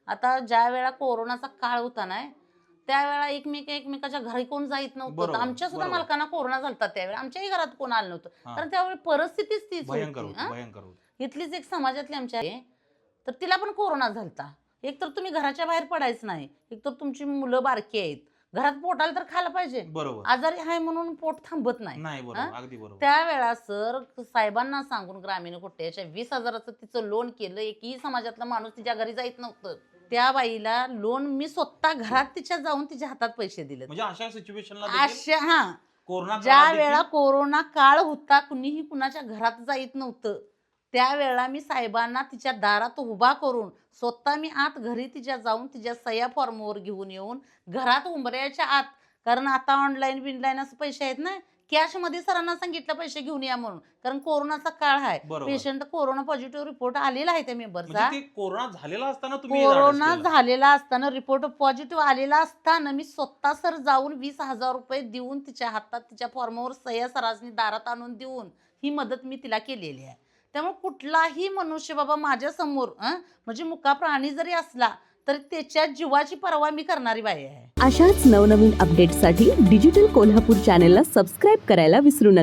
आता ज्या वेळा कोरोनाचा काळ होता ना त्यावेळेला एकमेकाच्या घरी कोण जात नव्हतं. आमच्या सुद्धा मालकांना कोरोना झालता त्यावेळेला आमच्याही घरात कोण आलं नव्हतं. कारण त्यावेळी परिस्थितीच तीच होती. इथलीच एक समाजातली आमच्या तर तिला पण कोरोना झालता. एक तर तुम्ही घराच्या बाहेर पडायचं नाही, एक तर तुमची मुलं बारकी आहेत, घरात पोटाला तर खायला पाहिजे. आजारी आहे म्हणून पोट थांबत नाही. त्यावेळा सर साहेबांना सांगून ग्रामीण कोट्याच्या 20,000चं तिचं लोन केलं. एकही समाजातला माणूस तिच्या घरी जात नव्हतं. त्या बाईला लोन मी स्वतः घरात तिच्या जाऊन तिच्या हातात पैसे दिले. अशा सिच्युएशनला ज्या वेळा कोरोना काळ होता कुणीही कुणाच्या घरात जात नव्हतं त्यावेळेला मी साहेबांना तिच्या दारात उभा करून स्वतः मी आत घरी तिच्या जाऊन तिच्या सह्या फॉर्मवर घेऊन येऊन घरात उंबऱ्याच्या आत, कारण आता ऑनलाईन बिनलाईन असं पैसे आहेत ना, कॅश मध्ये सरांना सांगितलं पैसे घेऊन या म्हणून, कारण कोरोनाचा काळ आहे. पेशंट कोरोना पॉझिटिव्ह रिपोर्ट आलेला आहे त्या मेंबरचा. कोरोना झालेला असताना रिपोर्ट पॉझिटिव्ह आलेला असताना मी स्वतः सर जाऊन 20,000 रुपये देऊन तिच्या हातात तिच्या फॉर्मवर सह्या सरासनी दारात आणून देऊन ही मदत मी तिला केलेली आहे. त्यामुळे कुठलाही मनुष्य बाबा माझ्या समोर म्हणजे मुका प्राणी जरी असला तर त्याच्या जीवाची पर्वा मी करणारी बाई आहे. अशाच नवनवीन अपडेटसाठी डिजिटल कोल्हापूर चॅनेलला सबस्क्राईब करायला विसरू नका.